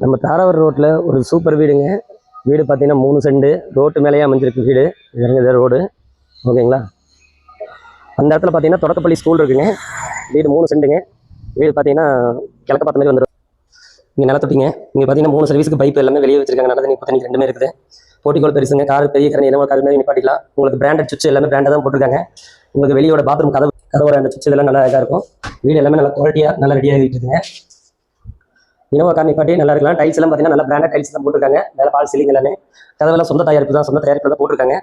நம்ம தாராவூர் ரோட்டில் ஒரு சூப்பர் வீடுங்க. வீடு பார்த்தீங்கன்னா 3 செண்டு ரோட்டு மேலேயே அமைஞ்சிருக்கு வீடு. இறங்குது ரோடு. ஓகேங்களா? அந்த இடத்துல பார்த்தீங்கன்னா தொடக்கப்பள்ளி ஸ்கூல் இருக்குங்க. வீடு 3 செண்டுங்க. வீடு பார்த்தீங்கன்னா கிழக்க பார்த்த மாதிரி வந்துடும். இங்கே நிலத்தொட்டிங்க. இங்கே பார்த்தீங்கன்னா 3 சர்வீஸுக்கு பைப் எல்லாமே வெளியே வச்சிருக்காங்க. நல்ல தண்ணி தண்ணி ரெண்டுமே இருக்குது. போட்டிக்கோள் பெருசுங்க. கார் பெரிய கரணி எதுவும் கார் மாதிரி நிப்பாட்டிக்கலாம். உங்களுக்கு பிராண்டட் சுவிட்ச் எல்லாமே பிராண்டாக தான் போட்டிருக்காங்க. உங்களுக்கு வெளியோட பாத்ரூம் கதவோட அந்த சுவிட்ச் இதெல்லாம் நல்லா இதாக இருக்கும். வீடு எல்லாமே நல்லா குவாலிட்டியாக நல்லா ரெடியாக இருக்குதுங்க. இனோவா கார் நிப்பாட்டி நல்லா இருக்கலாம். டைல்ஸ் எல்லாம் பார்த்தீங்கன்னா நல்லா பிராண்டட் டைல்ஸ் தான் போட்டிருக்காங்க. மேலே பால் சீலிங் எல்லாமே கதவெல்லாம் சொந்த தயாரிப்பு தான் போட்டிருக்காங்க.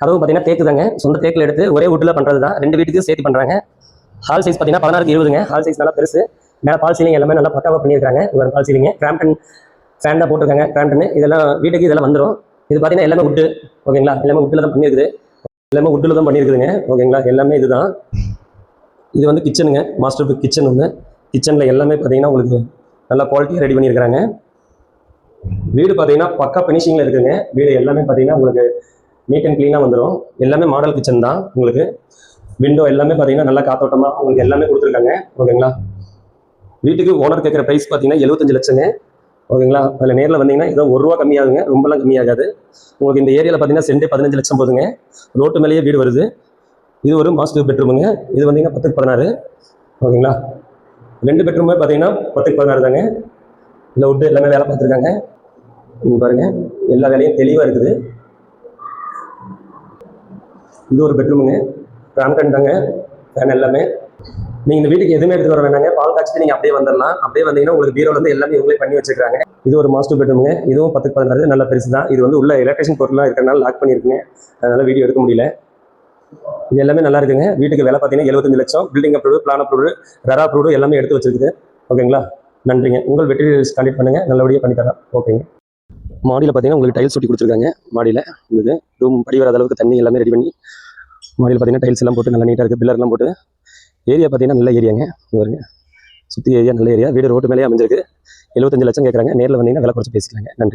கதவு பார்த்தீங்கன்னா தேக்கு தாங்க. சொந்த தேக்கில் எடுத்து ஒரே வுட்டில் பண்ணுறது தான். 2 வீட்டுக்கு சேர்த்து பண்ணுறாங்க. ஹால் சைஸ் பார்த்தீங்கன்னா 16x20ங்க. ஹால் சைஸ் நல்லா பெருசு. மேலே பால் சீலிங் எல்லாமே நல்லா பக்காவாக பண்ணியிருக்காங்க. ஒரு பால் சீலிங் கிராம்டன் ஃபேன் தான் போட்டிருக்காங்க. கிராம்டன் இதெல்லாம் வீட்டுக்கு இதெல்லாம் வந்துடும். இது பார்த்தீங்கன்னா எல்லாமே வுட்டு. ஓகேங்களா? எல்லாமே வுட்டில் தான் பண்ணியிருக்குது. எல்லாமே வுட்டில் தான் பண்ணியிருக்குதுங்க. ஓகேங்களா? எல்லாமே இதுதான். இது வந்து கிச்சனுங்க. மாஸ்டர் கிச்சன் ஒன்று. கிச்சனில் எல்லாமே பார்த்தீங்கன்னா உங்களுக்கு நல்லா குவாலிட்டியாக ரெடி பண்ணியிருக்கிறாங்க. வீடு பார்த்தீங்கன்னா பக்கா ஃபினிஷிங்கில் இருக்குங்க. வீடு எல்லாமே பார்த்தீங்கன்னா உங்களுக்கு நீட் அண்ட் க்ளீனாக வந்துடும். எல்லாமே மாடல் கிச்சன் தான். உங்களுக்கு விண்டோ எல்லாமே பார்த்தீங்கன்னா நல்லா காத்தோட்டமாக உங்களுக்கு எல்லாமே கொடுத்துருக்காங்க. ஓகேங்களா? வீட்டுக்கு ஓனர் கேட்குற ப்ரைஸ் பார்த்தீங்கன்னா 75 லட்சங்க. ஓகேங்களா? அதில் நேரில் வந்தீங்கன்னா ஏதோ ₹1 கம்மியாகுங்க. ரொம்பலாம் கம்மியாகாது. உங்களுக்கு இந்த ஏரியாவில் பார்த்தீங்கன்னா சென்டே 15 லட்சம் போதுங்க. ரோட்டு மேலேயே வீடு வருது. இது ஒரு மாஸ்டர் பெட்ரூமுங்க. இது வந்தீங்கன்னா 10x16. ஓகேங்களா? 2 பெட்ரூமே பார்த்தீங்கன்னா 10x16 தாங்க. இல்லை வுட்டு எல்லாமே வேலை பார்த்துருக்காங்க. பாருங்கள் எல்லா வேலையும் தெளிவாக இருக்குது. இது ஒரு பெட்ரூமுங்க. கிராம்டன் தாங்க. ஃபேன் எல்லாமே நீங்கள் இந்த வீட்டுக்கு எதுவுமே எடுத்துகிட்டு வர வேணாங்க. பால் காய்ச்சிட்டு நீங்கள் அப்படியே வந்துடலாம். அப்படியே வந்தீங்கன்னா உங்களுக்கு பீரோல வந்து எல்லாமே இவங்களே பண்ணி வச்சுருக்காங்க. இது ஒரு மாஸ்டர் பெட்ரூமுங்க. இதுவும் 10x16 நல்ல பெருசு தான். இது வந்து உள்ள எலக்ட்ரிஷன் பொருளாக இருக்கிறனால லாக் பண்ணியிருக்குங்க. அதனால் வீடியோ எடுக்க முடியல. இது எல்லாமே நல்லா இருக்குங்க. வீட்டுக்கு விலை பார்த்தீங்கன்னா 75 லட்சம். Building approved, plan approved, RERA approved எல்லாமே எடுத்து வச்சிருக்குது. ஓகேங்களா? நன்றிங்க. உங்கள் வெற்றி கான்டெக்ட் பண்ணுங்கள். நல்லபடியாக பண்ணித்தரேன். ஓகேங்க. மாடியில் பார்த்தீங்கன்னா உங்களுக்கு டைல்ஸ் ஒட்டி கொடுத்துருக்காங்க. மாடியில் உங்களுக்கு ரூம் படி வராத அளவுக்கு தண்ணி எல்லாமே ரெடி பண்ணி மாடியில் பார்த்தீங்கன்னா டைல்ஸ் எல்லாம் போட்டு நல்லா நீட்டாக இருக்குது. பில்லர்லாம் போட்டு ஏரியா பார்த்தீங்கன்னா நல்ல ஏரியாங்க. பாருங்க சுற்றி ஏரியா நல்ல ஏரியா. வீடு ரோட்டு மேலேயே அமைஞ்சிருக்கு. 75 லட்சம் கேட்குறாங்க. நேரில் வந்தீங்கன்னா விலை குறைச்சி பேசிக்கலாங்க. நன்றி.